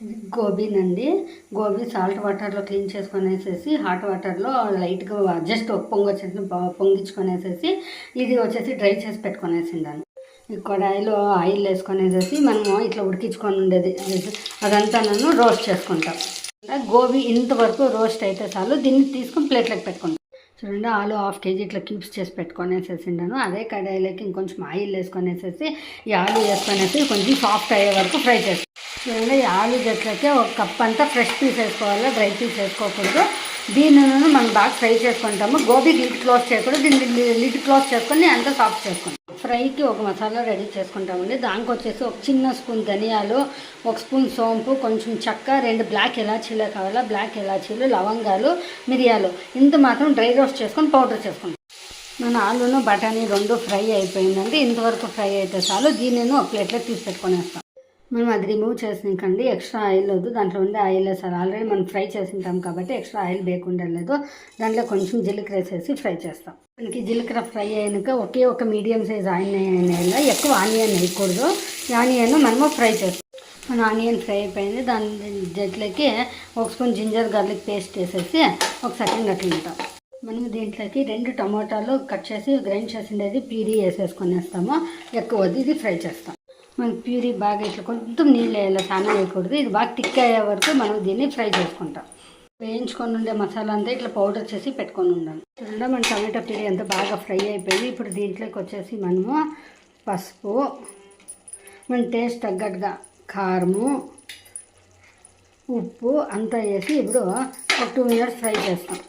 ఇది గోబీనండి. గోబీ సాల్ట్ వాటర్లో clean చేసుకొనేసేసి hot వాటర్లో లైట్గా జస్ట్ ఒక పొంగు వచ్చేసి పొంగించుకొనేసేసి ఇది వచ్చేసి డ్రై చేసి పెట్టుకొనేసిండాను. ఈ కడాయిలో ఆయిల్ వేసుకొనేసేసి మనము ఇట్లా ఉడికించుకొని ఉండేది అదంతా నన్ను రోస్ట్ చేసుకుంటాం. గోబీ ఇంతవరకు రోస్ట్ అయితే చాలు. దీన్ని తీసుకొని ప్లేట్లోకి పెట్టుకుంటాం. చూడండి, ఆలు 1/2 kg ఇట్లా క్యూబ్స్ చేసి పెట్టుకొనేసేసిండాను. అదే కడాయిలోకి ఇంకొంచెం ఆయిల్ వేసుకొనేసేసి ఈ ఆలు వేసుకొనేసి కొంచెం సాఫ్ట్ అయ్యే వరకు ఫ్రై చేస్తాం. చూడండి, ఈ ఆలు జట్లకి 1 కప్ అంతా ఫ్రెష్ పీస్ వేసుకోవాలి, డ్రై పీస్ వేసుకోకూడదు. దీనిని మనం బాగా ఫ్రై చేసుకుంటాము. గోబీకి లిడ్ క్లోజ్ చేయకూడదు, దీన్ని లిడ్ క్లోజ్ చేసుకొని అంతా సాఫ్ట్ చేసుకుంటాం. ఫ్రైకి ఒక మసాలా రెడీ చేసుకుంటామండి. దానికి వచ్చేసి ఒక చిన్న స్పూన్ ధనియాలు, 1 స్పూన్ సోంపు, కొంచెం చెక్క, 2 బ్లాక్ ఇలాచీలు కావాలా, బ్లాక్ ఇలాచీలు, లవంగాలు, మిరియాలు ఇంత మాత్రం డ్రై రోస్ట్ చేసుకొని పౌడర్ చేసుకుంటాం. మన ఆలును బఠానీ 2 ఫ్రై అయిపోయిందండి. ఇంతవరకు ఫ్రై అయితే చాలు. దీనిని ఒక ప్లేట్లో తీసి పెట్టుకునేస్తాం. మనం అది రిమూవ్ చేసినాకండి ఎక్స్ట్రా ఆయిల్ వద్దు, దాంట్లో ఉండే ఆయిల్ వేసారు. ఆల్రెడీ మనం ఫ్రై చేసింటాం కాబట్టి ఎక్స్ట్రా ఆయిల్ వేయకుండా లేదు. దాంట్లో కొంచెం జీలకర్ర వేసేసి ఫ్రై చేస్తాం. మనకి జీలకర్ర ఫ్రై అయినాక ఒకే ఒక మీడియం సైజ్ ఆనియన్ వేయాలి, ఎక్కువ ఆనియన్ వేయకూడదు. ఆనియన్ మనము ఫ్రై చేస్తాం. మన ఆనియన్ ఫ్రై అయిపోయింది. దాని జట్లకి 1 స్పూన్ జింజర్ గార్లిక్ పేస్ట్ వేసేసి 1 సెకండ్ అట్లా ఉంటాం. మనం దీంట్లోకి 2 టమాటాలు కట్ చేసి గ్రైండ్ చేసిండేది ప్యూరీ వేసేసుకొనేస్తాము. ఎక్కువ వద్దు, ఇది ఫ్రై చేస్తాం. మనకి ప్యూరీ బాగా ఇట్లా కొంచెం నీళ్ళు వేయాలి, చాలా వేయకూడదు. ఇది బాగా థిక్ అయ్యే వరకు మనం దీన్ని ఫ్రై చేసుకుంటాం. వేయించుకొని ఉండే మసాలా అంతా ఇట్లా పౌడర్ చేసి పెట్టుకొని ఉండాలి. చూడండి, మన టమాటా ప్యూరీ అంతా బాగా ఫ్రై అయిపోయింది. ఇప్పుడు దీంట్లోకి వచ్చేసి మనము పసుపు, మన టేస్ట్ తగ్గట్టుగా కారము, ఉప్పు అంతా వేసి ఇప్పుడు ఒక 2 మినిట్స్ ఫ్రై చేస్తాం.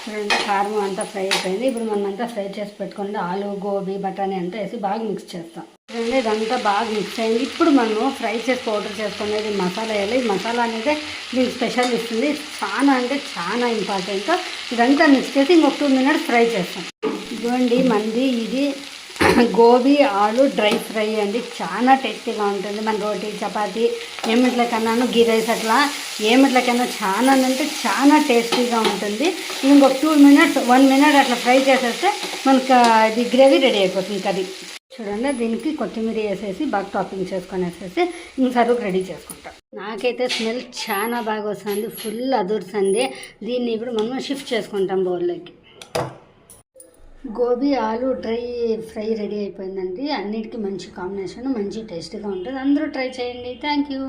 చూడండి, కారం అంతా ఫ్రై అయిపోయింది. ఇప్పుడు మనం అంతా ఫ్రై చేసి పెట్టుకుంటే ఆలు, గోబీ, బఠానీ అంతా వేసి బాగా మిక్స్ చేస్తాం. చూడండి, ఇదంతా బాగా మిక్స్ అయింది. ఇప్పుడు మనము ఫ్రై చేసి పౌడర్ చేసుకునేది మసాలా వేయాలి. ఈ మసాలా అనేది దీనికి స్పెషల్ ఇస్తుంది. చాలా అంటే చాలా ఇంపార్టెంట్. ఇదంతా మిక్స్ చేసి ఇంకొక 2 మినిట్స్ ఫ్రై చేస్తాం. ఇదిగోండి మంది ఇది గోబీ ఆలు డ్రై ఫ్రై అండి. చాలా టేస్టీగా ఉంటుంది. మన రోటీ, చపాతీ ఏమిట్లకన్నాను, గీ రైస్ అట్లా ఏమిట్లకన్నా చాలా అంటే చాలా టేస్టీగా ఉంటుంది. ఇంకొక 2 మినిట్స్ 1 మినిట్ అట్లా ఫ్రై చేసేస్తే మనకు ఇది గ్రేవీ రెడీ అయిపోతుంది కర్రీ. చూడండి, దీనికి కొత్తిమీర వేసేసి బాగా టాపింగ్ చేసుకొని వేసేసి ఇంక సర్వ్ రెడీ చేసుకుంటాం. నాకైతే స్మెల్ చాలా బాగా వస్తుంది, ఫుల్ అదుర్సండి. దీన్ని ఇప్పుడు మనం షిఫ్ట్ చేసుకుంటాం బౌల్లోకి. గోబీ ఆలు డ్రై ఫ్రై రెడీ అయిపోయిందండి. అన్నిటికీ మంచి కాంబినేషన్, మంచి టేస్టీగా ఉంటుంది. అందరూ ట్రై చేయండి. Thank you.